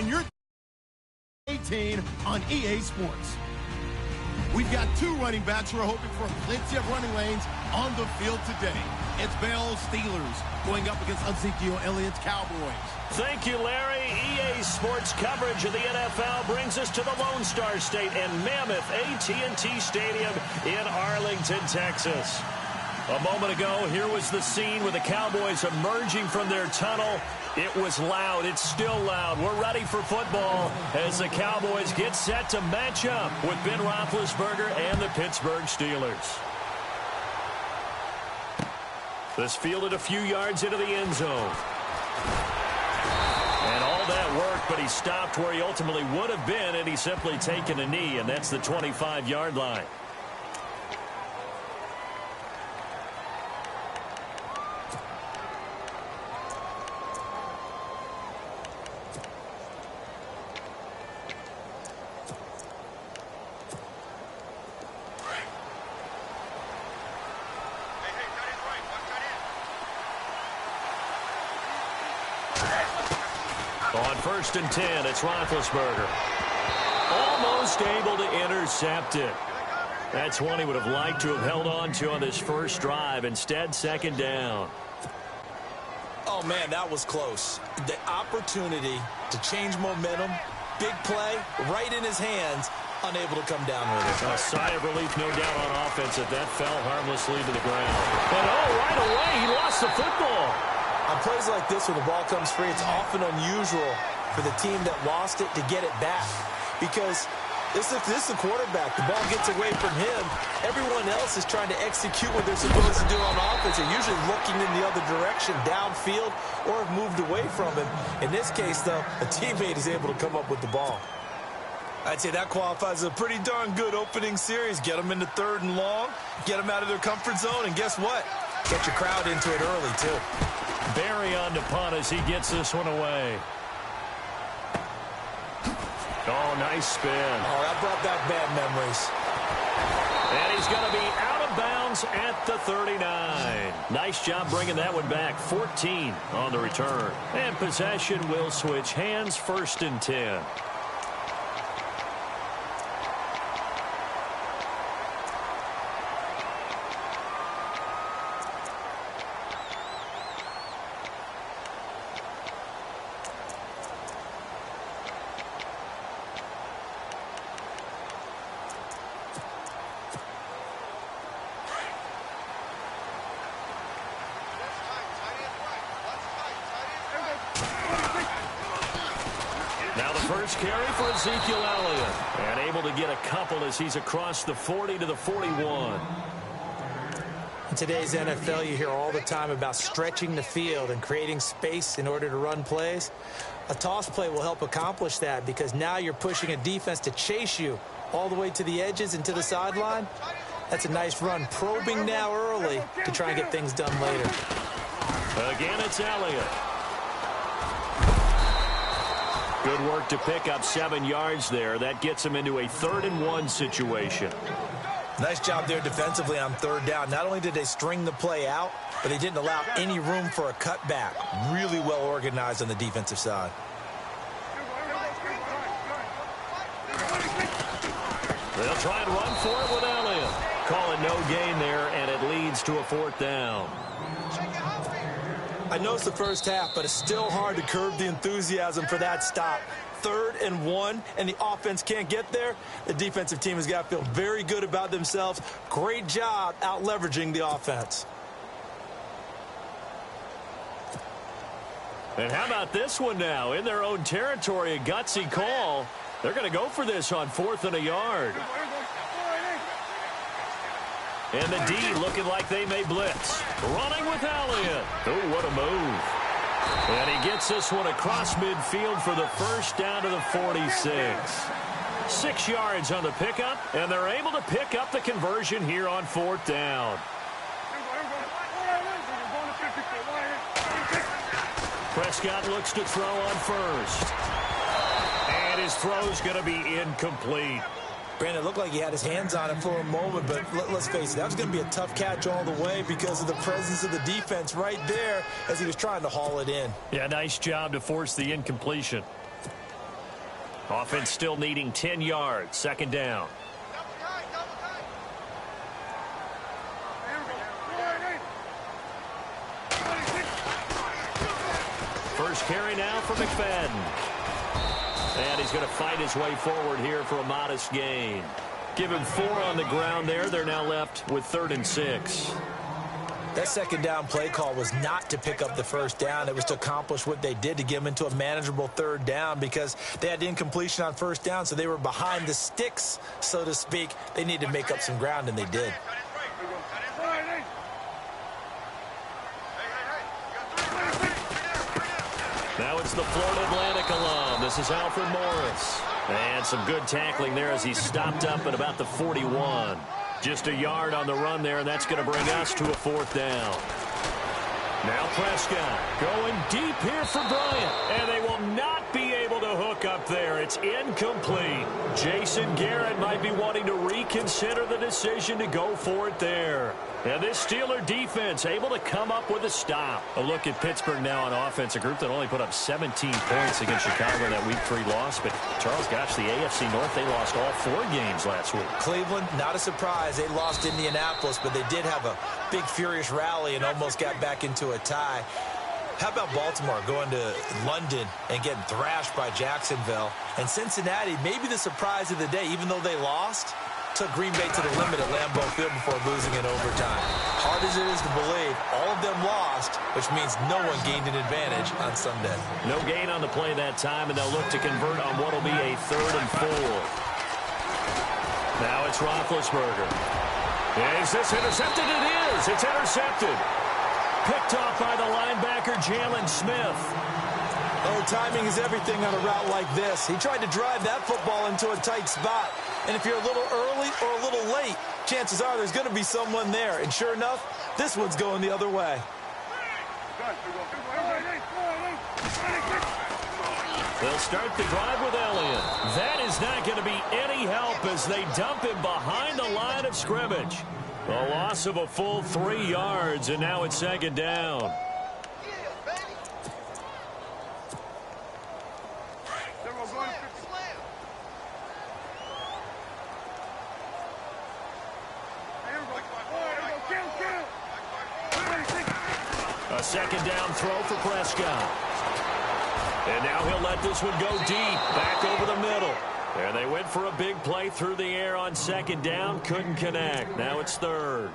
and you're 18 on EA Sports. We've got two running backs who are hoping for plenty of running lanes on the field today. It's Bell's Steelers going up against Ezekiel Elliott's Cowboys. Thank you, Larry. EA Sports coverage of the NFL brings us to the Lone Star State and Mammoth AT&T Stadium in Arlington, Texas. A moment ago, here was the scene with the Cowboys emerging from their tunnel. It was loud. It's still loud. We're ready for football as the Cowboys get set to match up with Ben Roethlisberger and the Pittsburgh Steelers. This fielded a few yards into the end zone. And all that work, but he stopped where he ultimately would have been had he simply taken a knee, and that's the 25-yard line. On 1st and 10, it's Roethlisberger. Almost able to intercept it. That's one he would have liked to have held on to on this first drive. Instead, 2nd down. Oh, man, that was close. The opportunity to change momentum, big play, right in his hands, unable to come down with it. A sigh of relief, no doubt, on offense that that fell harmlessly to the ground. And, right away, he lost the football. On plays like this, when the ball comes free, it's often unusual for the team that lost it to get it back. Because this is the quarterback. The ball gets away from him. Everyone else is trying to execute what they're supposed to do on offense. They're usually looking in the other direction, downfield, or have moved away from him. In this case, though, a teammate is able to come up with the ball. I'd say that qualifies as a pretty darn good opening series. Get them into 3rd and long, get them out of their comfort zone, and guess what? Get your crowd into it early, too. Barry on to punt as he gets this one away. Oh, nice spin. Oh, that brought back bad memories. And he's going to be out of bounds at the 39. Nice job bringing that one back. 14 on the return. And possession will switch hands. 1st and 10. Now the first carry for Ezekiel Elliott. And able to get a couple as he's across the 40 to the 41. In today's NFL, you hear all the time about stretching the field and creating space in order to run plays. A toss play will help accomplish that because now you're pushing a defense to chase you all the way to the edges and to the sideline. That's a nice run. Probing now early to try and get things done later. Again, it's Elliott. Good work to pick up 7 yards there. That gets him into a 3rd and 1 situation. Nice job there defensively on 3rd down. Not only did they string the play out, but they didn't allow any room for a cutback. Really well organized on the defensive side. They'll try and run for it with Elliott. Call it no gain there, and it leads to a 4th down. I know it's the first half, but it's still hard to curb the enthusiasm for that stop. 3rd and 1, and the offense can't get there. The defensive team has got to feel very good about themselves. Great job out leveraging the offense. And how about this one now? In their own territory, a gutsy call. They're going to go for this on 4th and a yard. And the D looking like they may blitz. Running with Elliott. Oh, what a move. And he gets this one across midfield for the first down to the 46. 6 yards on the pickup, and they're able to pick up the conversion here on 4th down. Prescott looks to throw on 1st. And his throw's going to be incomplete. Brandon, it looked like he had his hands on it for a moment, but let's face it, that was going to be a tough catch all the way because of the presence of the defense right there as he was trying to haul it in. Yeah, nice job to force the incompletion. Offense still needing 10 yards. Second down. First carry now for McFadden. And he's going to fight his way forward here for a modest gain. Give him 4 on the ground there. They're now left with 3rd and 6. That second down play call was not to pick up the first down. It was to accomplish what they did, to get them into a manageable 3rd down, because they had incompletion on first down, so they were behind the sticks, so to speak. They needed to make up some ground, and they did. Now it's the Florida Atlantic alum. This is Alfred Morris. And some good tackling there as he stopped up at about the 41. Just a yard on the run there, and that's going to bring us to a 4th down. Now Prescott going deep here for Bryant. And they will not be able to hook up there. It's incomplete. Jason Garrett might be wanting to reconsider the decision to go for it there. And this Steeler defense able to come up with a stop. A look at Pittsburgh now on offense, a group that only put up 17 points against Chicago in that Week 3 loss. But, Charles, gosh, the AFC North, they lost all 4 games last week. Cleveland, not a surprise. They lost Indianapolis, but they did have a big, furious rally and almost got back into a tie. How about Baltimore going to London and getting thrashed by Jacksonville? And Cincinnati, maybe the surprise of the day, even though they lost, took Green Bay to the limit at Lambeau Field before losing in overtime. Hard as it is to believe, all of them lost, which means no one gained an advantage on Sunday. No gain on the play that time, and they'll look to convert on what will be a 3rd and 4. Now it's Roethlisberger. Is this intercepted? It is. It's intercepted. Picked off by the linebacker, Jalen Smith. Oh, timing is everything on a route like this. He tried to drive that football into a tight spot. And if you're a little early or a little late, chances are there's going to be someone there. And sure enough, this one's going the other way. They'll start the drive with Elliott. That is not going to be any help as they dump him behind the line of scrimmage. A loss of a full 3 yards, and now it's 2nd down. A 2nd down throw for Prescott. And now he'll let this one go deep, back over the middle. And they went for a big play through the air on 2nd down, couldn't connect. Now it's 3rd.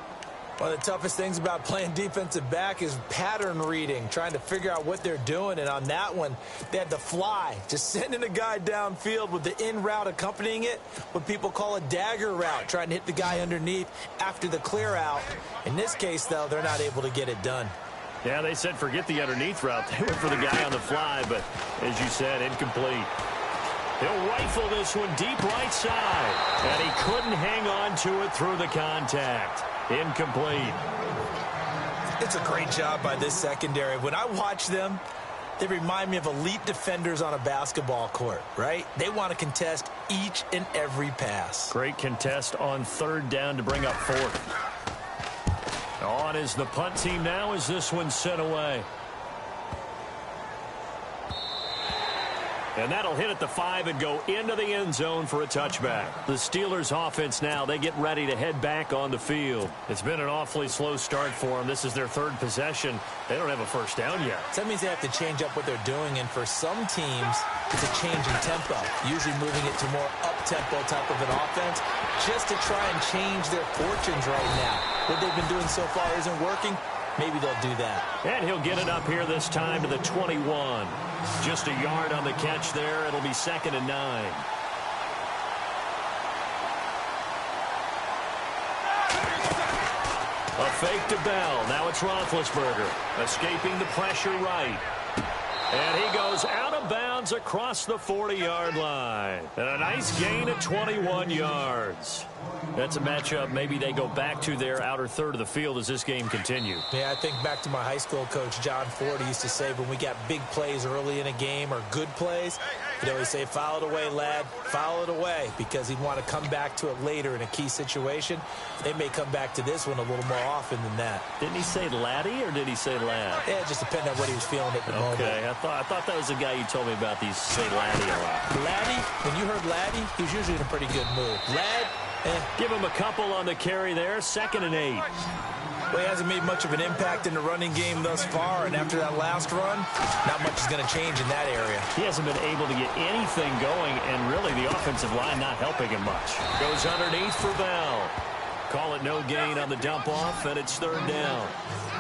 One of the toughest things about playing defensive back is pattern reading, trying to figure out what they're doing. And on that one, they had the fly, just sending a guy downfield with the in route accompanying it, what people call a dagger route, trying to hit the guy underneath after the clear out. In this case, though, they're not able to get it done. Yeah, they said forget the underneath route. They went for the guy on the fly, but as you said, incomplete. He'll rifle this one deep right side, and he couldn't hang on to it through the contact. Incomplete. It's a great job by this secondary. When I watch them, they remind me of elite defenders on a basketball court, right? They want to contest each and every pass. Great contest on 3rd down to bring up 4th. On is the punt team now as this one's sent away. And that'll hit at the 5 and go into the end zone for a touchback. The Steelers offense now, they get ready to head back on the field. It's been an awfully slow start for them. This is their 3rd possession. They don't have a first down yet. So that means they have to change up what they're doing, and for some teams, it's a change in tempo, usually moving it to more up-tempo type of an offense, just to try and change their fortunes right now. What they've been doing so far isn't working. Maybe they'll do that. And he'll get it up here this time to the 21. Just a yard on the catch there. It'll be 2nd and 9. A fake to Bell. Now it's Roethlisberger. Escaping the pressure right. And he goes out of bounds across the 40-yard line. And a nice gain of 21 yards. That's a matchup maybe they go back to their outer 3rd of the field as this game continues. Yeah, I think back to my high school coach, John Ford. He used to say when we got big plays early in a game or good plays, You know, he say, foul it away, lad. Foul it away, because he'd want to come back to it later in a key situation. They may come back to this one a little more often than that. Didn't he say laddie or did he say lad? Yeah, it just depended on what he was feeling at the moment. Okay, I thought that was the guy you told me about. These say laddie a lot. Laddie, when you heard laddie, he was usually in a pretty good mood. Lad, Give him a couple on the carry there. 2nd and 8. Well, he hasn't made much of an impact in the running game thus far, and after that last run, not much is going to change in that area. He hasn't been able to get anything going, and really the offensive line not helping him much. Goes underneath for Bell. Call it no gain on the dump-off, and it's 3rd down.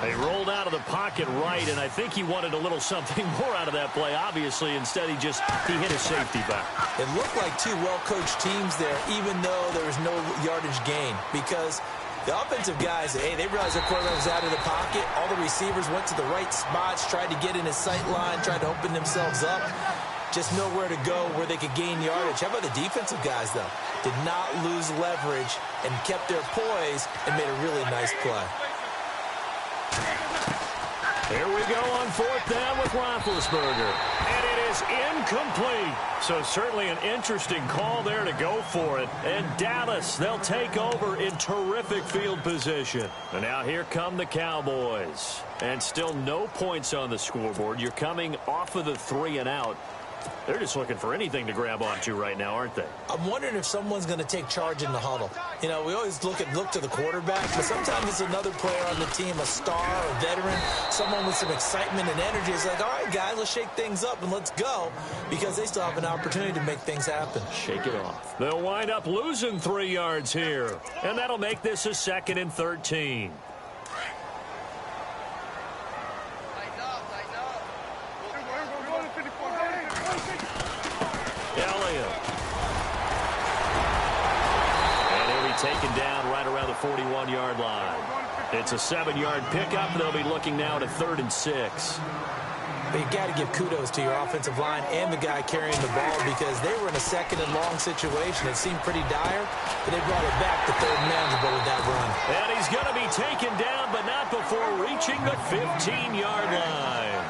They rolled out of the pocket right, and I think he wanted a little something more out of that play. Obviously, instead he hit his safety back. It looked like two well-coached teams there, even though there was no yardage gain, because the offensive guys, hey, they realized their quarterback was out of the pocket. All the receivers went to the right spots, tried to get in his sight line, tried to open themselves up. Just nowhere to go where they could gain yardage. How about the defensive guys, though? Did not lose leverage and kept their poise and made a really nice play. Here we go on 4th down with Roethlisberger. And it is incomplete. So certainly an interesting call there to go for it. And Dallas, they'll take over in terrific field position. And now here come the Cowboys. And still no points on the scoreboard. You're coming off of the 3 and out. They're just looking for anything to grab onto right now, aren't they? I'm wondering if someone's going to take charge in the huddle. You know, we always look to the quarterback, but sometimes it's another player on the team, a star, a veteran, someone with some excitement and energy. It's like, all right, guys, let's shake things up and let's go, because they still have an opportunity to make things happen. Shake it off. They'll wind up losing 3 yards here, and that'll make this a 2nd and 13. Taken down right around the 41-yard line. It's a 7-yard pickup. They'll be looking now to 3rd and 6. But you got to give kudos to your offensive line and the guy carrying the ball, because they were in a 2nd and long situation. It seemed pretty dire, but they brought it back to 3rd and manageable with that run. And he's going to be taken down, but not before reaching the 15-yard line.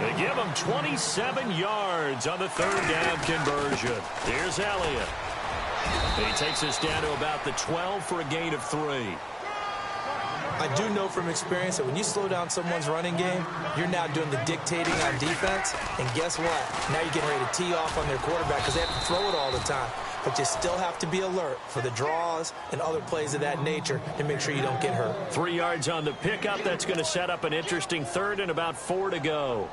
They give him 27 yards on the 3rd down conversion. Here's Elliott. He takes us down to about the 12 for a gain of 3. I do know from experience that when you slow down someone's running game, you're now doing the dictating on defense. And guess what? Now you're getting ready to tee off on their quarterback because they have to throw it all the time. But you still have to be alert for the draws and other plays of that nature and make sure you don't get hurt. 3 yards on the pickup. That's going to set up an interesting 3rd and about 4 to go.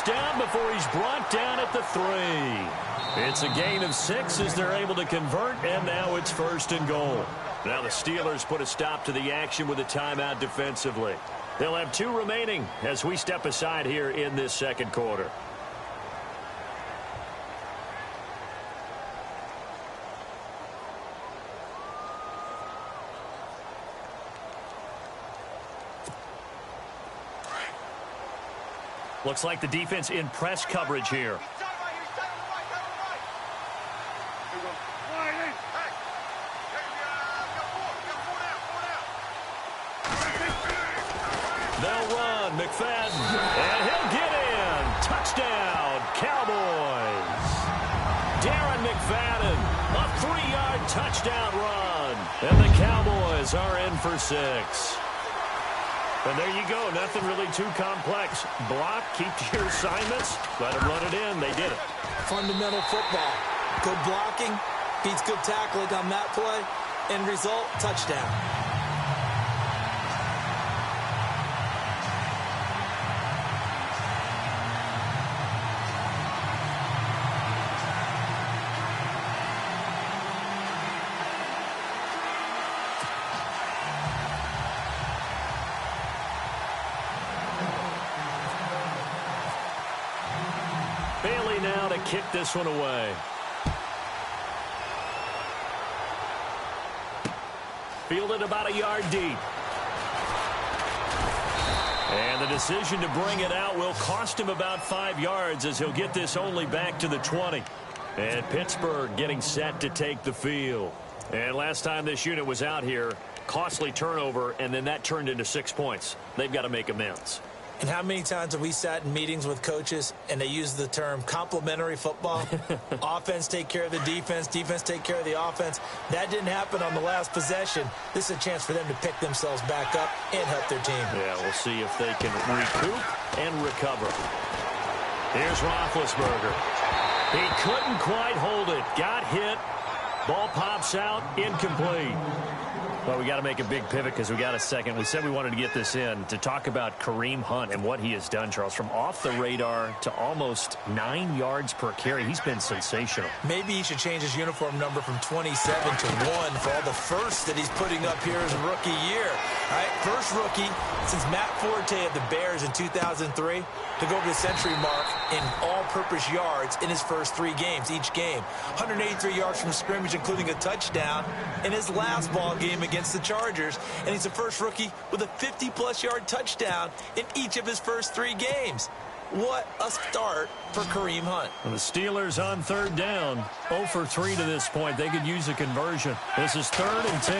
Down before he's brought down at the 3. It's a gain of 6 as they're able to convert, and now it's 1st and goal. Now the Steelers put a stop to the action with a timeout defensively. They'll have 2 remaining as we step aside here in this 2nd quarter. Looks like the defense in press coverage here. They'll run, McFadden, and he'll get in. Touchdown, Cowboys. Darren McFadden, a 3-yard touchdown run. And the Cowboys are in for 6. And there you go. Nothing really too complex. Block, keep to your assignments, let them run it in. They did it. Fundamental football. Good blocking beats good tackling on that play. End result, touchdown. Kick this one away. Fielded about a yard deep. And the decision to bring it out will cost him about 5 yards as he'll get this only back to the 20. And Pittsburgh getting set to take the field. And last time this unit was out here, costly turnover, and then that turned into 6 points. They've got to make amends. And how many times have we sat in meetings with coaches and they use the term complementary football? Offense take care of the defense, defense take care of the offense. That didn't happen on the last possession. This is a chance for them to pick themselves back up and help their team. Yeah, we'll see if they can recoup and recover. Here's Roethlisberger. He couldn't quite hold it. Got hit. Ball pops out. Incomplete. Well, we got to make a big pivot because we got a second. We said we wanted to get this in to talk about Kareem Hunt and what he has done, Charles. From off the radar to almost 9 yards per carry, he's been sensational. Maybe he should change his uniform number from 27 to 1 for all the firsts that he's putting up here as a rookie year. All right, first rookie since Matt Forte of the Bears in 2003 to go over the century mark in all-purpose yards in his first 3 games, each game. 183 yards from scrimmage, including a touchdown in his last ball game against the Chargers, and he's the first rookie with a 50-plus yard touchdown in each of his first 3 games. What a start for Kareem Hunt. And the Steelers on third down, 0 for 3 to this point. They could use a conversion. This is 3rd and 10.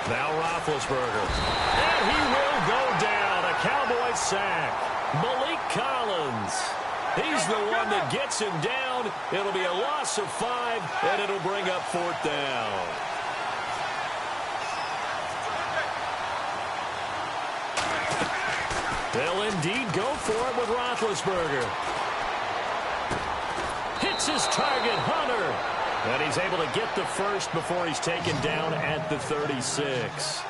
Now Roethlisberger. And he will go down. A Cowboys sack. Malik Collins. He's the one that gets him down. It'll be a loss of 5, and it'll bring up 4th down. They'll indeed go for it with Roethlisberger. Hits his target, Hunter. And he's able to get the first before he's taken down at the 36.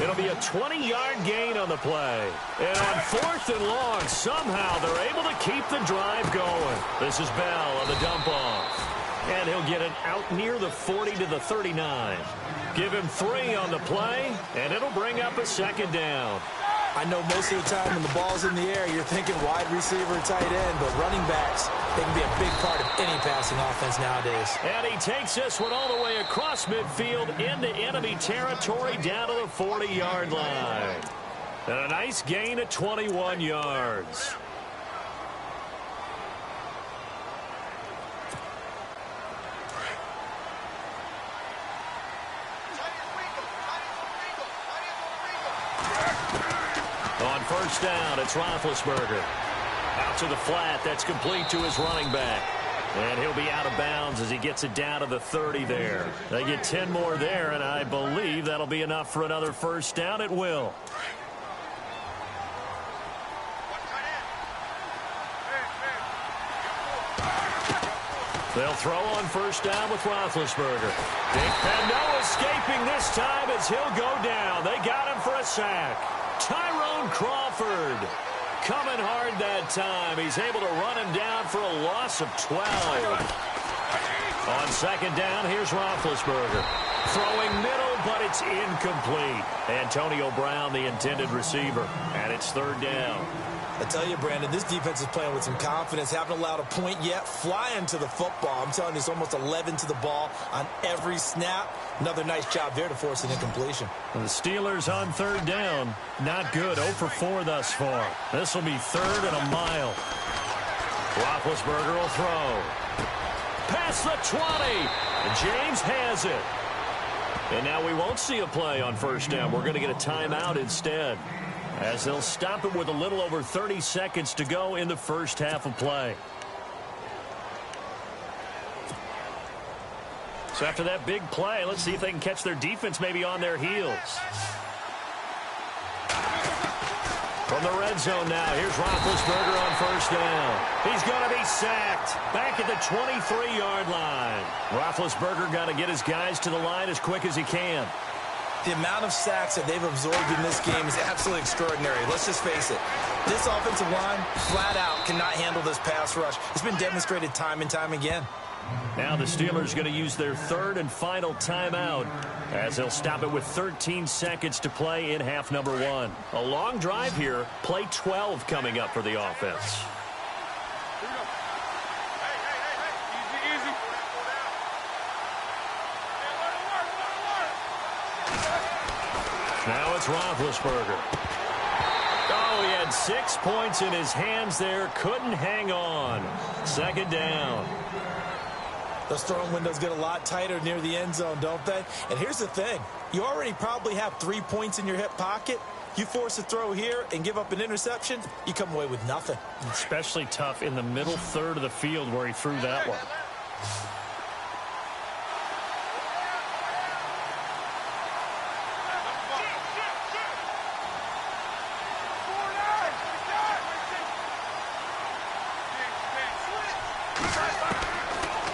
It'll be a 20-yard gain on the play. And on 4th and long, somehow they're able to keep the drive going. This is Bell on the dump-off. And he'll get it out near the 40 to the 39. Give him 3 on the play, and it'll bring up a 2nd down. I know most of the time when the ball's in the air, you're thinking wide receiver, tight end, but running backs, they can be a big part of any passing offense nowadays. And he takes this one all the way across midfield into enemy territory down to the 40-yard line. And a nice gain of 21 yards. On first down, it's Roethlisberger. Out to the flat. That's complete to his running back. And he'll be out of bounds as he gets it down to the 30 there. They get 10 more there, and I believe that'll be enough for another first down. It will. They'll throw on first down with Roethlisberger. And no escaping this time as he'll go down. They got him for a sack. Tyrone Crawford coming hard that time. He's able to run him down for a loss of 12. On second down, here's Roethlisberger. Throwing middle, but it's incomplete. Antonio Brown, the intended receiver. And it's 3rd down. I tell you, Brandon, this defense is playing with some confidence. Haven't allowed a point yet. Flying to the football. I'm telling you, it's almost 11 to the ball on every snap. Another nice job there to force an incompletion. The Steelers on 3rd down. Not good. 0 for 4 thus far. This will be 3rd and a mile. Roethlisberger will throw. Past the 20. And James has it. And now we won't see a play on first down. We're going to get a timeout instead, as they'll stop it with a little over 30 seconds to go in the first half of play. So after that big play, let's see if they can catch their defense maybe on their heels. From the red zone now, here's Roethlisberger on first down. He's going to be sacked back at the 23-yard line. Roethlisberger got to get his guys to the line as quick as he can. The amount of sacks that they've absorbed in this game is absolutely extraordinary. Let's just face it. This offensive line, flat out, cannot handle this pass rush. It's been demonstrated time and time again. Now the Steelers going to use their 3rd and final timeout, as they'll stop it with 13 seconds to play in half number 1. A long drive here. Play 12 coming up for the offense. Now it's Roethlisberger. Oh, he had 6 points in his hands there. Couldn't hang on. Second down. Those throwing windows get a lot tighter near the end zone, don't they? And here's the thing. You already probably have 3 points in your hip pocket. You force a throw here and give up an interception, you come away with nothing. Especially tough in the middle third of the field where he threw that one.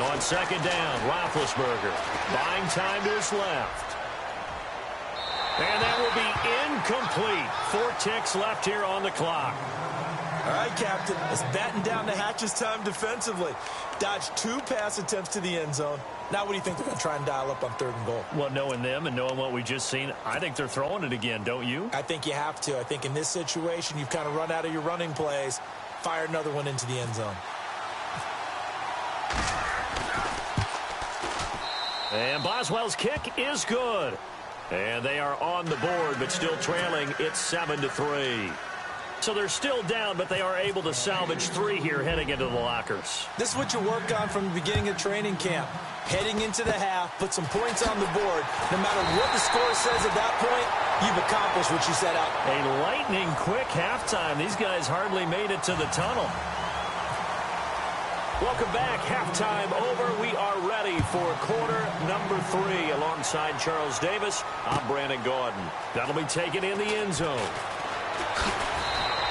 On second down, Roethlisberger buying time to his left. And that will be incomplete. 4 ticks left here on the clock. All right, Captain, it's batten down the hatches time defensively. Dodged 2 pass attempts to the end zone. Now what do you think they're going to try and dial up on 3rd and goal? Well, knowing them and knowing what we just seen, I think they're throwing it again, don't you? I think you have to. I think in this situation, you've kind of run out of your running plays. Fire another one into the end zone. And Boswell's kick is good. And they are on the board, but still trailing. It's 7-3. So they're still down, but they are able to salvage 3 here heading into the lockers. This is what you work on from the beginning of training camp. Heading into the half, put some points on the board. No matter what the score says at that point, you've accomplished what you set out. A lightning quick halftime. These guys hardly made it to the tunnel. Welcome back. Halftime over. We are ready for quarter number 3. Alongside Charles Davis, I'm Brandon Gaudin. That'll be taken in the end zone.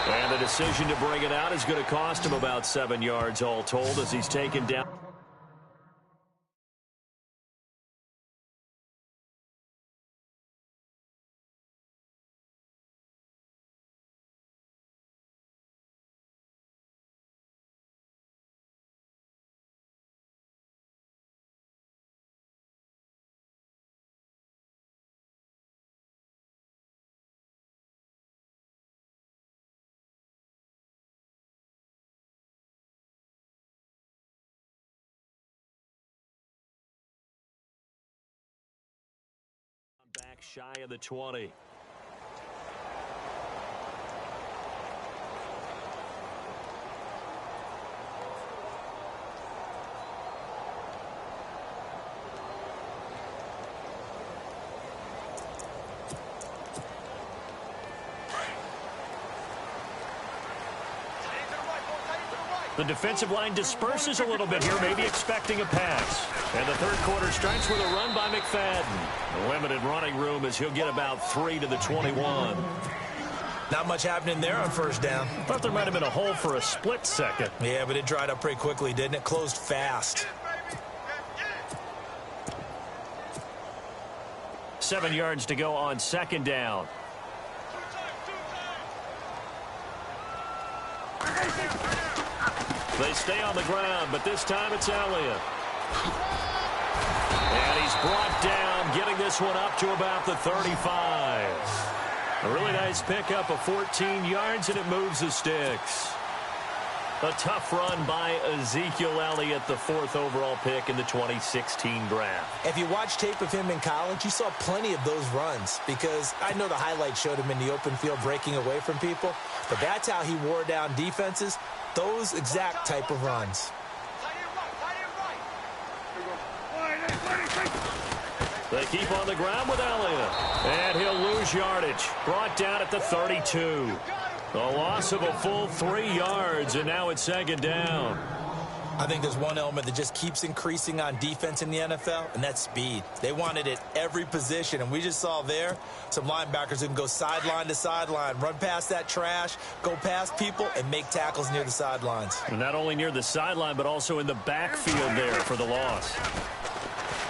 And the decision to bring it out is going to cost him about 7 yards all told as he's taken down. Back shy of the 20. The defensive line disperses a little bit here, maybe expecting a pass. And the third quarter starts with a run by McFadden. Limited running room as he'll get about 3 to the 21. Not much happening there on first down. Thought there might have been a hole for a split second. Yeah, but it dried up pretty quickly, didn't it? Closed fast. 7 yards to go on second down. They stay on the ground, but this time it's Elliott. And he's brought down, getting this one up to about the 35. A really nice pickup of 14 yards, and it moves the sticks. A tough run by Ezekiel Elliott, the 4th overall pick in the 2016 draft. If you watch tape of him in college, you saw plenty of those runs because I know the highlights showed him in the open field breaking away from people, but that's how he wore down defenses, those exact type of runs. They keep on the ground with Elliott, and he'll lose yardage. Brought down at the 32. A loss of a full 3 yards, and now it's second down. I think there's one element that just keeps increasing on defense in the NFL, and that's speed. They want it at every position, and we just saw there some linebackers who can go sideline to sideline, run past that trash, go past people, and make tackles near the sidelines. And not only near the sideline, but also in the backfield there for the loss.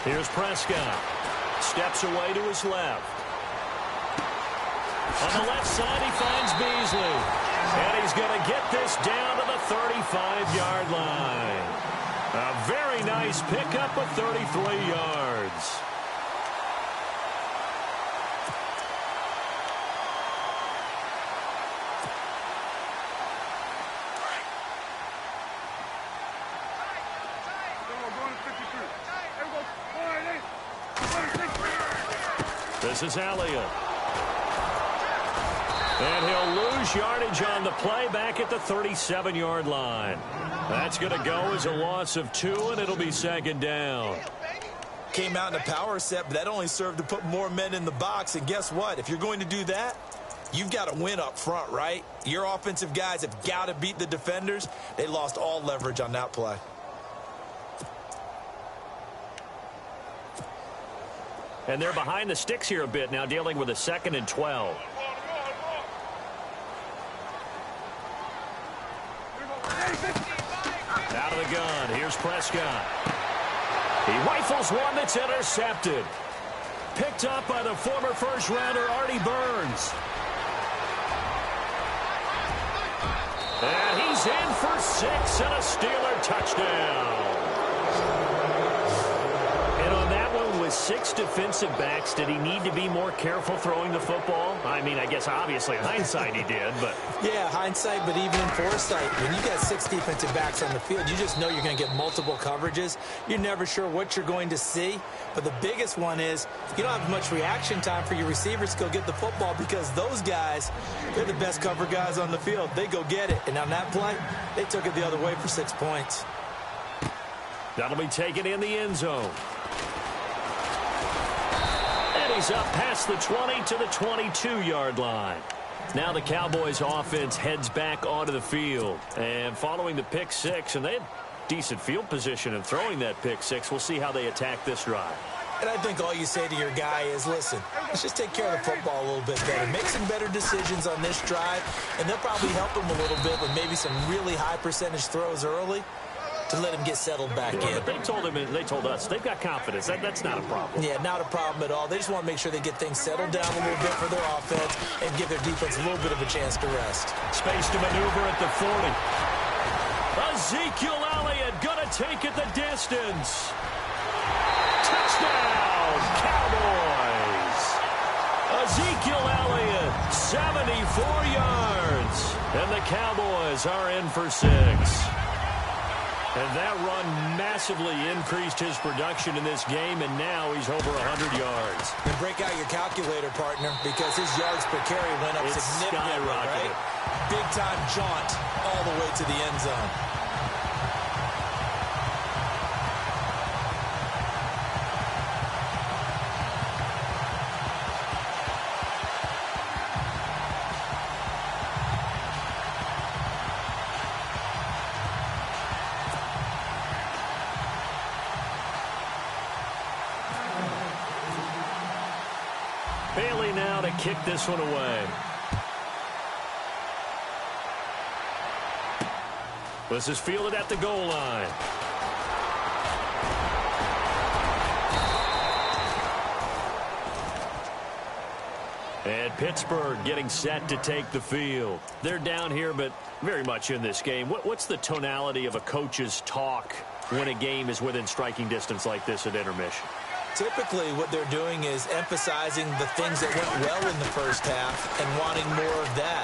Here's Prescott. Steps away to his left. On the left side, he finds Beasley. And he's going to get this down to the 35-yard line. A very nice pickup of 33 yards. This is Elliott. And he'll lose yardage on the play back at the 37-yard line. That's going to go as a loss of 2, and it'll be second down. Came out in a power set, but that only served to put more men in the box. And guess what? If you're going to do that, you've got to win up front, right? Your offensive guys have got to beat the defenders. They lost all leverage on that play. And they're behind the sticks here a bit now, dealing with a 2nd and 12. Out of the gun. Here's Prescott. He rifles one that's intercepted. Picked up by the former first-rounder Artie Burns. And he's in for 6 and a Steeler touchdown. And on that one, with 6 defensive backs, did he need to be more careful throwing the football? I mean, I guess obviously in hindsight he did, but... Yeah, hindsight, but even in foresight, when you got 6 defensive backs on the field, you just know you're going to get multiple coverages. You're never sure what you're going to see. But the biggest one is you don't have much reaction time for your receivers to go get the football because those guys, they're the best cover guys on the field. They go get it. And on that play, they took it the other way for 6 points. That'll be taken in the end zone. And he's up past the 20 to the 22-yard line. Now the Cowboys offense heads back onto the field. And following the pick 6, and they had decent field position in throwing that pick 6. We'll see how they attack this drive. And I think all you say to your guy is, listen, let's just take care of the football a little bit better. Make some better decisions on this drive, and they'll probably help him a little bit with maybe some really high percentage throws early to let him get settled back in. But they told us they've got confidence. That's not a problem. Yeah, not a problem at all. They just want to make sure they get things settled down a little bit for their offense and give their defense a little bit of a chance to rest. Space to maneuver at the 40. Ezekiel Elliott gonna take it the distance. Touchdown, Cowboys. Ezekiel Elliott, 74 yards. And the Cowboys are in for 6. And that run massively increased his production in this game, and now he's over 100 yards. And break out your calculator, partner, because his yards per carry went up significantly, right? Big-time jaunt all the way to the end zone. Bailey now to kick this one away. This is fielded at the goal line. And Pittsburgh getting set to take the field. They're down here, but very much in this game. What's the tonality of a coach's talk when a game is within striking distance like this at intermission? Typically, what they're doing is emphasizing the things that went well in the first half and wanting more of that.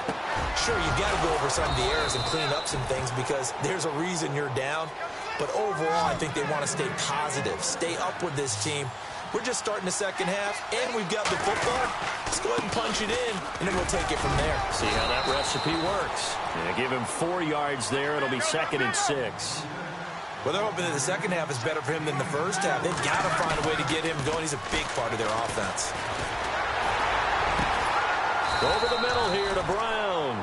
Sure, you've got to go over some of the errors and clean up some things because there's a reason you're down. But overall, I think they want to stay positive, stay up with this team. We're just starting the second half, and we've got the football. Let's go ahead and punch it in, and then we'll take it from there. See how that recipe works. Yeah, give him 4 yards there. It'll be 2nd and 6. Well, they're hoping that the second half is better for him than the first half. They've got to find a way to get him going. He's a big part of their offense. Over the middle here to Brown.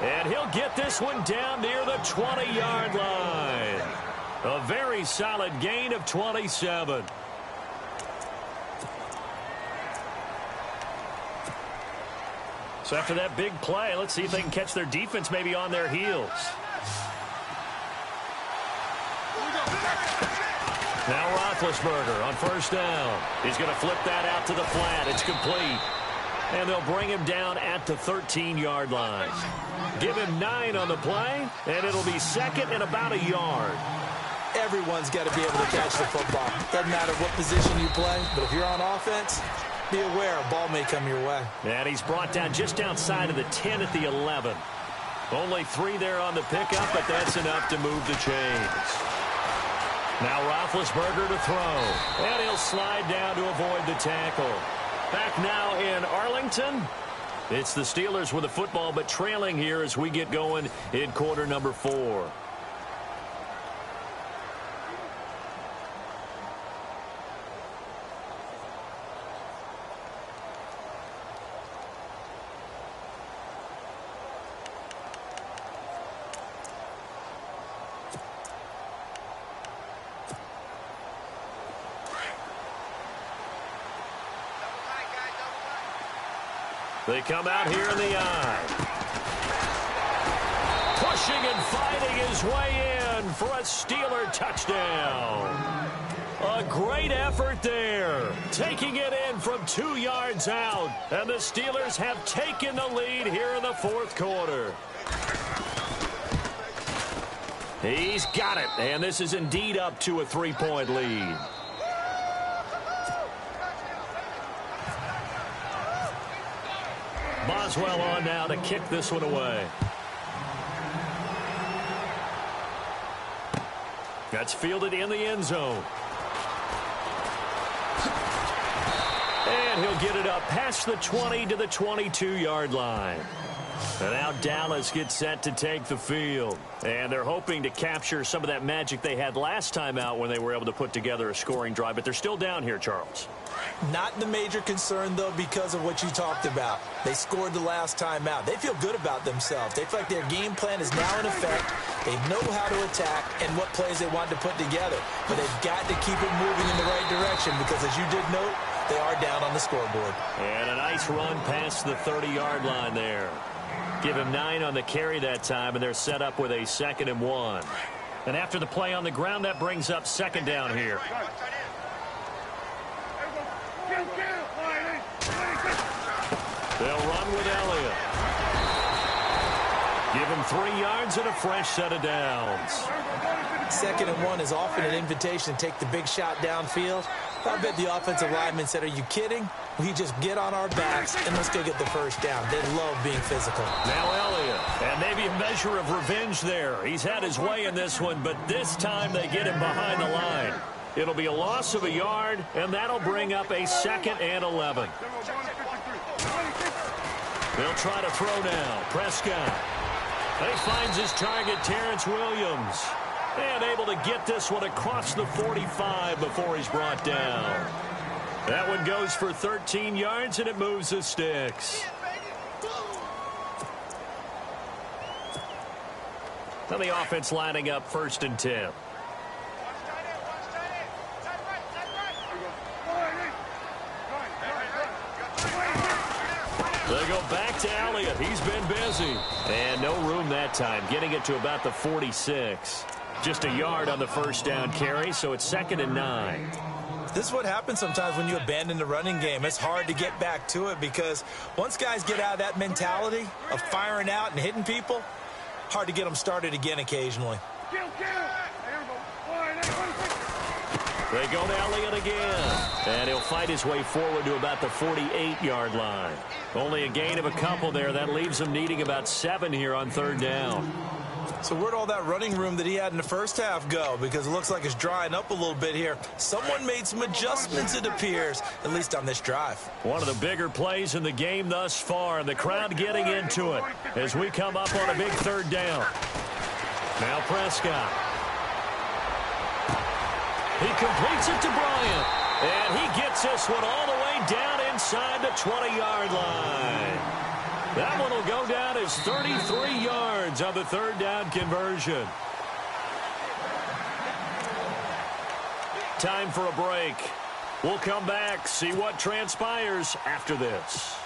And he'll get this one down near the 20-yard line. A very solid gain of 27. So after that big play, let's see if they can catch their defense maybe on their heels. Now Roethlisberger on first down. He's going to flip that out to the flat. It's complete. And they'll bring him down at the 13-yard line. Give him 9 on the play, and it'll be 2nd and about a yard. Everyone's got to be able to catch the football. Doesn't matter what position you play, but if you're on offense, be aware a ball may come your way. And he's brought down just outside of the 10 at the 11. Only 3 there on the pickup, but that's enough to move the chains. Now Roethlisberger to throw. And he'll slide down to avoid the tackle. Back now in Arlington. It's the Steelers with the football, but trailing here as we get going in quarter number 4. They come out here in the eye. Pushing and fighting his way in for a Steeler touchdown. A great effort there. Taking it in from 2 yards out. And the Steelers have taken the lead here in the 4th quarter. He's got it. And this is indeed up to a 3-point lead. Boswell on now to kick this one away. That's fielded in the end zone. And he'll get it up past the 20 to the 22-yard line. And now Dallas gets set to take the field. And they're hoping to capture some of that magic they had last time out when they were able to put together a scoring drive. But they're still down here, Charles. Not the major concern, though, because of what you talked about. They scored the last time out. They feel good about themselves. They feel like their game plan is now in effect. They know how to attack and what plays they want to put together. But they've got to keep it moving in the right direction because, as you did note, they are down on the scoreboard. And a nice run past the 30-yard line there. Give him 9 on the carry that time, and they're set up with a 2nd and 1. And after the play on the ground, that brings up 2nd down here. They'll run with Elliott. Give him 3 yards and a fresh set of downs. 2nd and 1 is often an invitation to take the big shot downfield. I bet the offensive lineman said, are you kidding? We just get on our backs and let's go get the first down. They love being physical. Now Elliott, and maybe a measure of revenge there. He's had his way in this one, but this time they get him behind the line. It'll be a loss of a yard, and that'll bring up a 2nd and 11. They'll try to throw now. Prescott. He finds his target, Terrence Williams. And able to get this one across the 45 before he's brought down. That one goes for 13 yards, and it moves the sticks. Now the offense lining up 1st and 10. They go back to Elliott. He's been busy. And no room that time, getting it to about the 46. Just a yard on the first down carry, so it's 2nd and 9. This is what happens sometimes when you abandon the running game. It's hard to get back to it because once guys get out of that mentality of firing out and hitting people, hard to get them started again occasionally. They go to Elliott again. And he'll fight his way forward to about the 48-yard line. Only a gain of a couple there. That leaves him needing about 7 here on 3rd down. So where'd all that running room that he had in the first half go? Because it looks like it's drying up a little bit here. Someone made some adjustments, it appears, at least on this drive. One of the bigger plays in the game thus far, and the crowd getting into it as we come up on a big 3rd down. Now Prescott. He completes it to Bryant, and he gets this one all the way down inside the 20-yard line. That one will go down as 33 yards on the 3rd down conversion. Time for a break. We'll come back, see what transpires after this.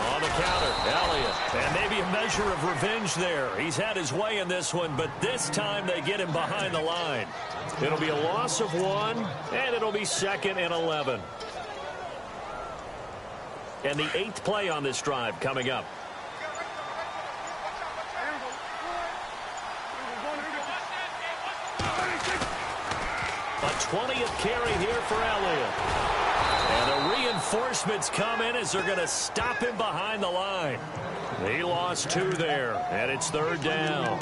On the counter, Elliott. And maybe a measure of revenge there. He's had his way in this one, but this time they get him behind the line. It'll be a loss of 1, and it'll be 2nd and 11. And the 8th play on this drive coming up. A 20th carry here for Elliott. And the reinforcements come in as they're going to stop him behind the line. He lost 2 there, and it's 3rd down.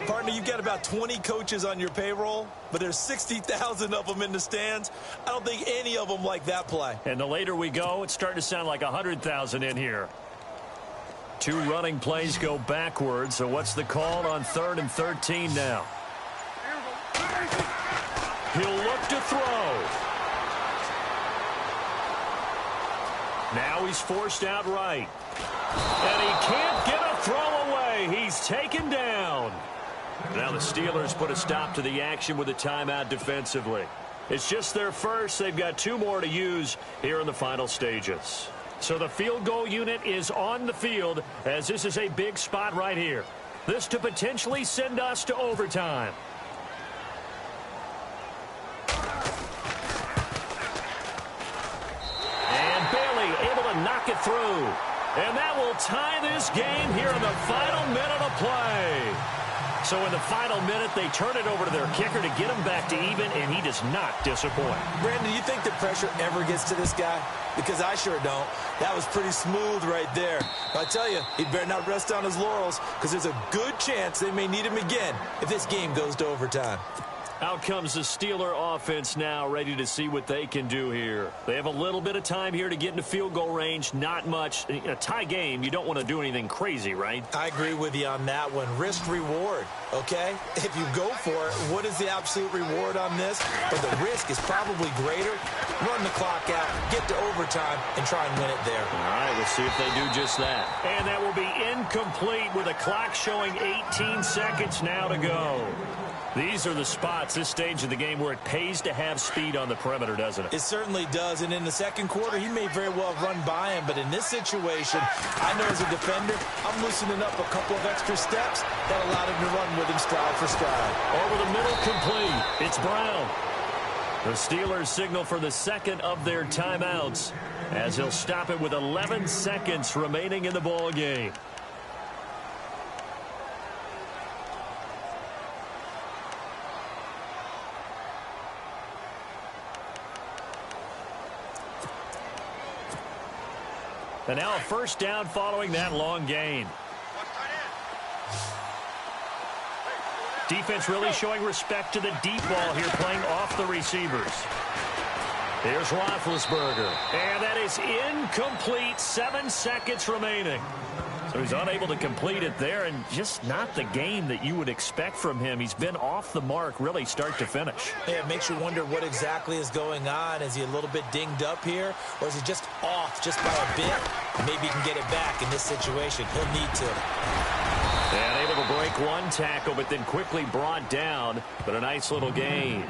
Partner, you've got about 20 coaches on your payroll, but there's 60,000 of them in the stands. I don't think any of them like that play. And the later we go, it's starting to sound like 100,000 in here. 2 running plays go backwards, so what's the call on 3rd and 13 now? He'll look to throw. Now he's forced out right. And he can't get a throw away. He's taken down. Now the Steelers put a stop to the action with a timeout defensively. It's just their first. They've got 2 more to use here in the final stages. So the field goal unit is on the field as this is a big spot right here. This to potentially send us to overtime. And Bailey able to knock it through. And that will tie this game here in the final minute of play. So in the final minute, they turn it over to their kicker to get him back to even, and he does not disappoint. Brandon, do you think the pressure ever gets to this guy? Because I sure don't. That was pretty smooth right there. But I tell you, he better not rest on his laurels because there's a good chance they may need him again if this game goes to overtime. Out comes the Steeler offense now, ready to see what they can do here. They have a little bit of time here to get into field goal range, not much. In a tie game, you don't want to do anything crazy, right? I agree with you on that one. Risk-reward, okay? If you go for it, what is the absolute reward on this? But the risk is probably greater. Run the clock out, get to overtime, and try and win it there. All right, we'll see if they do just that. And that will be incomplete with the clock showing 18 seconds now to go. These are the spots, this stage of the game, where it pays to have speed on the perimeter, doesn't it? It certainly does, and in the second quarter, he may very well run by him, but in this situation, I know as a defender, I'm loosening up a couple of extra steps that allowed him to run with him stride for stride. Over the middle, complete. It's Brown. The Steelers signal for the second of their timeouts as he'll stop it with 11 seconds remaining in the ball game. And now a first down following that long gain. Defense really showing respect to the deep ball here, playing off the receivers. Here's Roethlisberger. And that is incomplete. 7 seconds remaining. So he's unable to complete it there, and just not the game that you would expect from him. He's been off the mark really start to finish. Yeah, it makes you wonder what exactly is going on. Is he a little bit dinged up here, or is he just off just by a bit? Maybe he can get it back in this situation. He'll need to. And able to break one tackle, but then quickly brought down. But a nice little gain.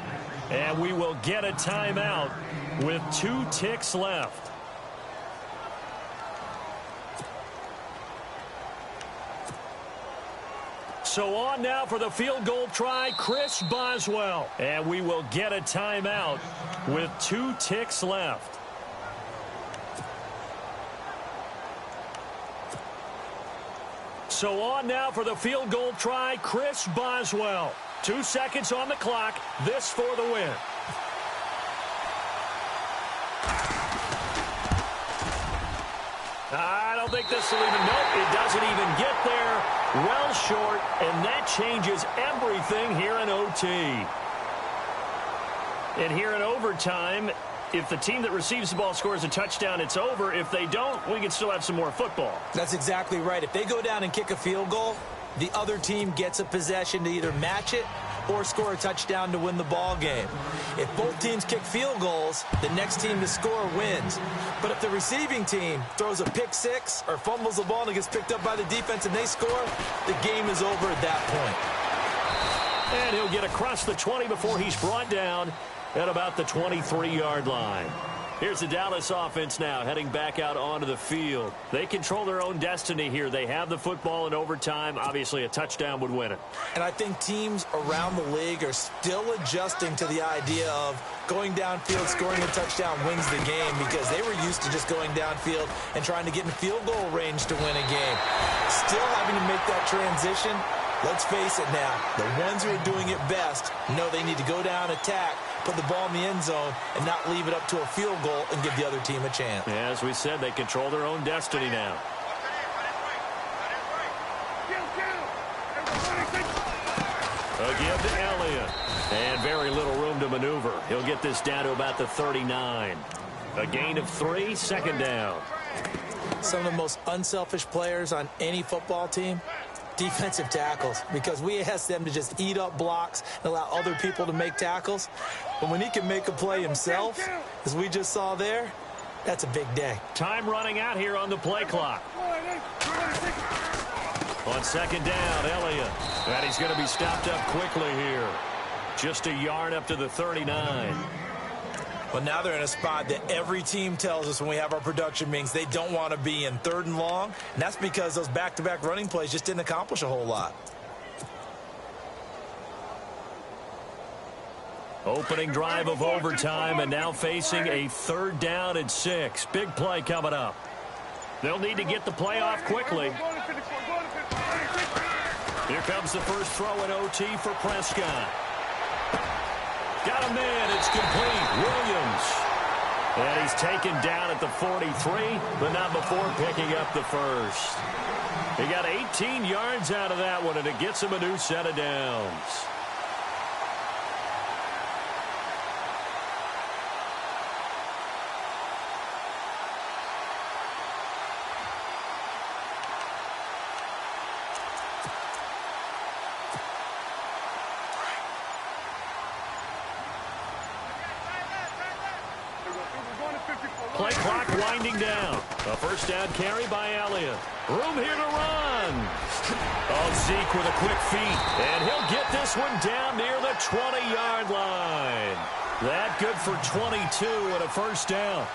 And we will get a timeout with 2 ticks left. So on now for the field goal try, Chris Boswell. And we will get a timeout with 2 ticks left. So on now for the field goal try, Chris Boswell. 2 seconds on the clock. This for the win. I don't think this will even, nope, it doesn't even get there. Well short, and that changes everything here in OT. And here in overtime, if the team that receives the ball scores a touchdown, it's over. If they don't, we can still have some more football. That's exactly right. If they go down and kick a field goal, the other team gets a possession to either match it or score a touchdown to win the ball game. If both teams kick field goals, the next team to score wins. But if the receiving team throws a pick six or fumbles the ball and it gets picked up by the defense and they score, the game is over at that point. And he'll get across the 20 before he's brought down at about the 23-yard line. Here's the Dallas offense now heading back out onto the field. They control their own destiny here. They have the football in overtime. Obviously, a touchdown would win it. And I think teams around the league are still adjusting to the idea of going downfield, scoring a touchdown wins the game, because they were used to just going downfield and trying to get in field goal range to win a game. Still having to make that transition. Let's face it now, the ones who are doing it best know they need to go down, attack, put the ball in the end zone and not leave it up to a field goal and give the other team a chance. Yeah, as we said, they control their own destiny now. A give to Elliott. And very little room to maneuver. He'll get this down to about the 39. A gain of 3, second down. Some of the most unselfish players on any football team, defensive tackles, because we ask them to just eat up blocks and allow other people to make tackles. But when he can make a play himself, as we just saw there, that's a big day. Time running out here on the play clock. On second down, Elliott. And he's going to be stopped up quickly here. Just a yard up to the 39. But now they're in a spot that every team tells us when we have our production meetings they don't want to be in, 3rd and long. And that's because those back-to-back running plays just didn't accomplish a whole lot. Opening drive of overtime and now facing a 3rd down and 6. Big play coming up. They'll need to get the play off quickly. Here comes the first throw in OT for Prescott. Got him in. It's complete. Williams. And he's taken down at the 43, but not before picking up the first. He got 18 yards out of that one, and it gets him a new set of downs. Play clock winding down. A first down carry by Elliott. Room here to run. Oh, Zeke with a quick feet. And he'll get this one down near the 20-yard line. That good for 22 and a first down.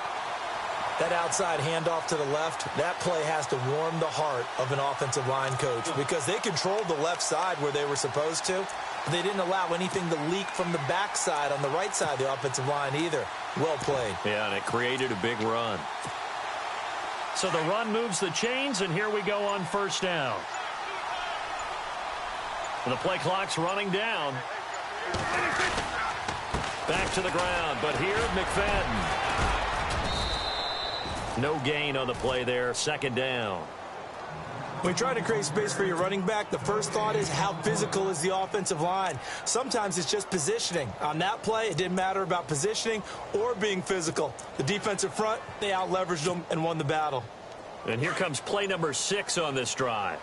That outside handoff to the left, that play has to warm the heart of an offensive line coach because they controlled the left side where they were supposed to. But they didn't allow anything to leak from the backside on the right side of the offensive line either. Well played. Yeah, and it created a big run. So the run moves the chains, and here we go on first down. The play clock's running down. Back to the ground, but here McFadden. No gain on the play there, second down. When you try to create space for your running back, the first thought is how physical is the offensive line. Sometimes it's just positioning. On that play, it didn't matter about positioning or being physical. The defensive front, they out-leveraged them and won the battle. And here comes play number 6 on this drive.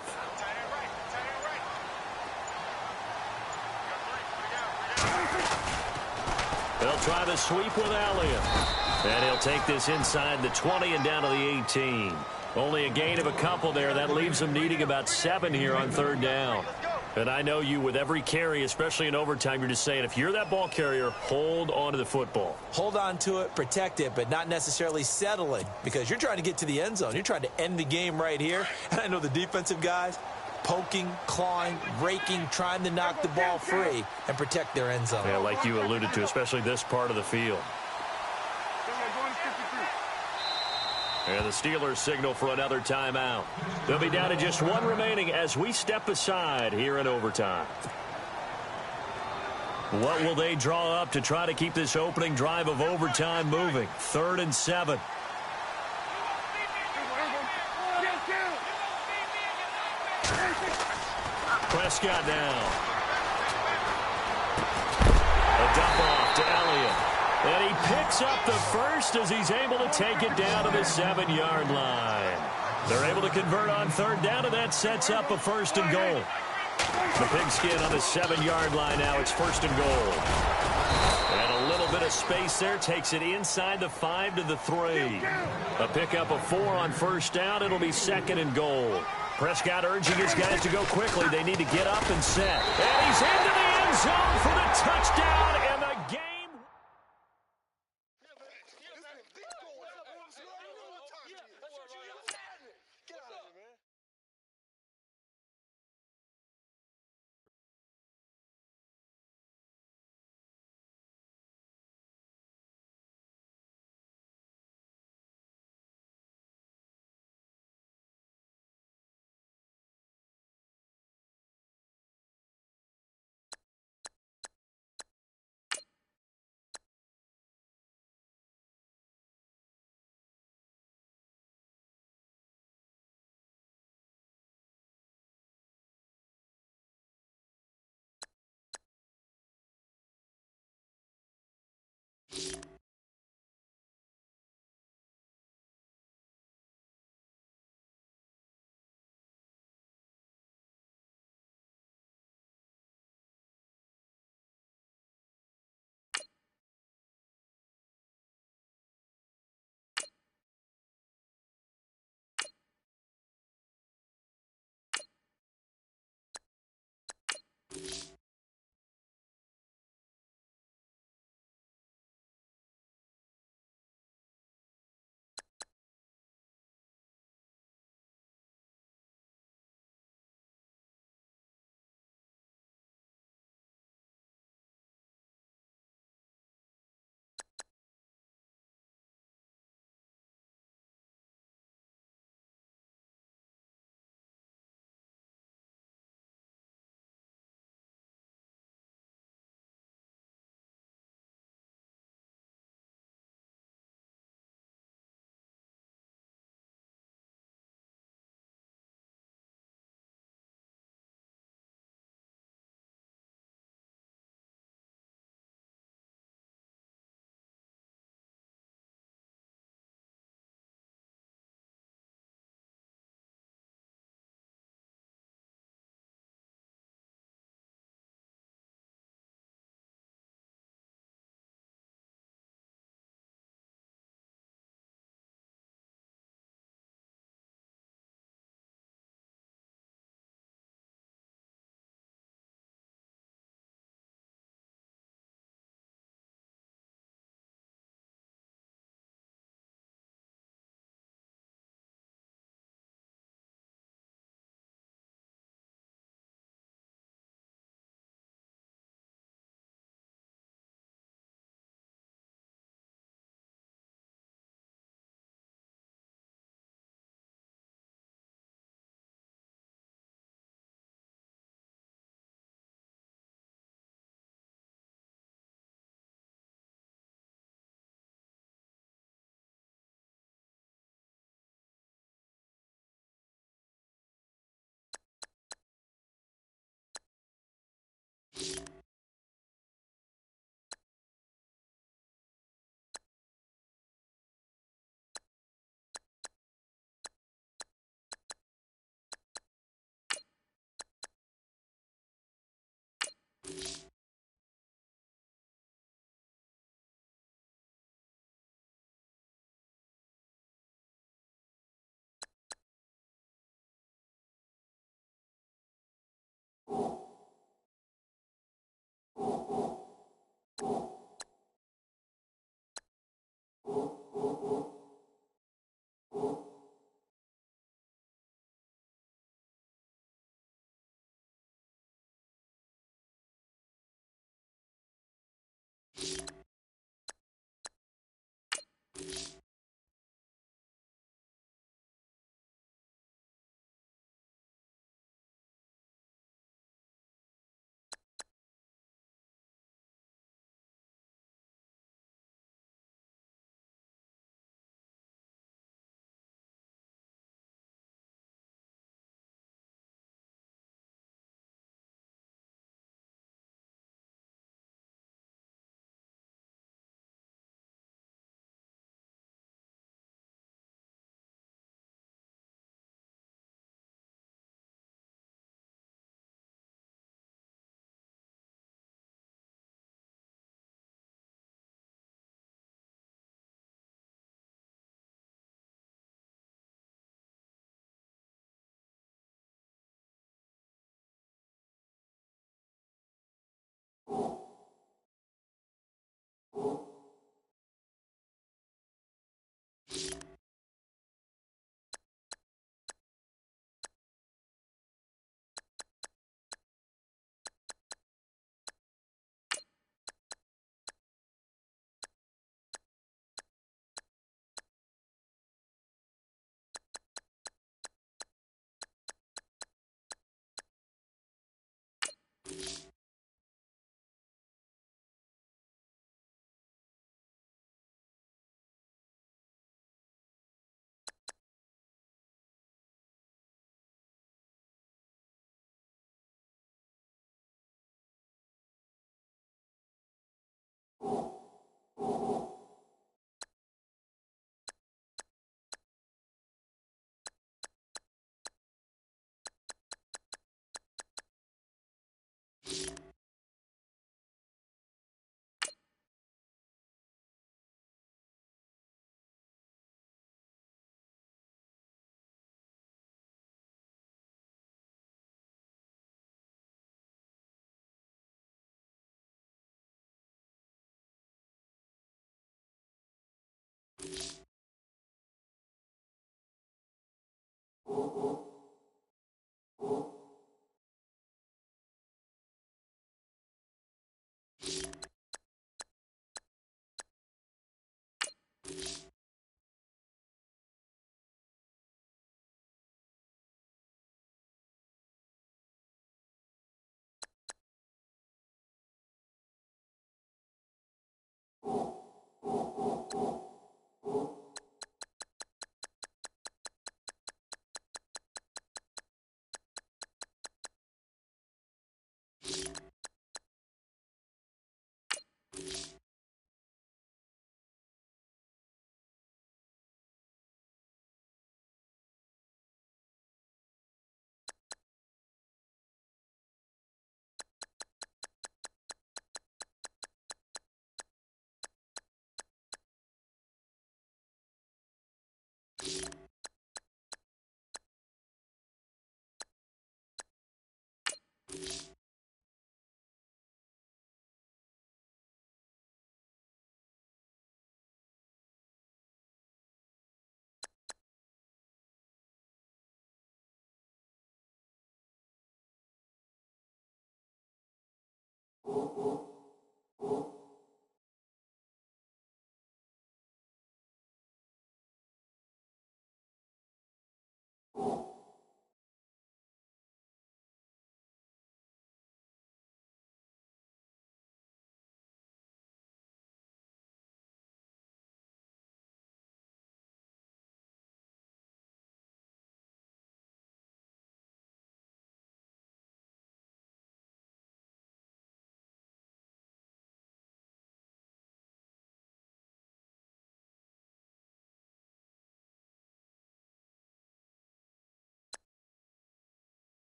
They'll try the sweep with Elliott. And he'll take this inside the 20 and down to the 18. Only a gain of a couple there. That leaves them needing about 7 here on third down. And I know you, with every carry, especially in overtime, you're just saying, if you're that ball carrier, hold on to the football. Hold on to it, protect it, but not necessarily settling because you're trying to get to the end zone. You're trying to end the game right here. And I know the defensive guys, poking, clawing, raking, trying to knock the ball free and protect their end zone. Yeah, like you alluded to, especially this part of the field. And the Steelers signal for another timeout. They'll be down to just 1 remaining as we step aside here in overtime. What will they draw up to try to keep this opening drive of overtime moving? 3rd and 7. Prescott now. A dump off to Elliott. And he picks up the first as he's able to take it down to the 7-yard line. They're able to convert on third down, and that sets up a 1st and goal. The pigskin on the 7-yard line now. It's 1st and goal. And a little bit of space there takes it inside the 5 to the 3. A pickup of 4 on first down. It'll be 2nd and goal. Prescott urging his guys to go quickly. They need to get up and set. And he's into the end zone for the touchdown, and the game.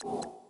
you